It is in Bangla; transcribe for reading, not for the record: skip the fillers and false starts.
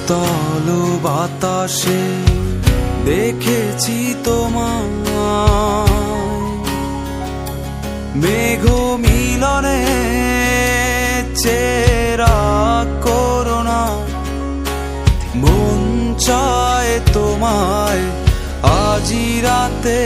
শীতল বাতাসে দেখেছি তোমায়, মেঘ মিলনে চেরা করোনা, মন চায় তোমায় আজি রাতে।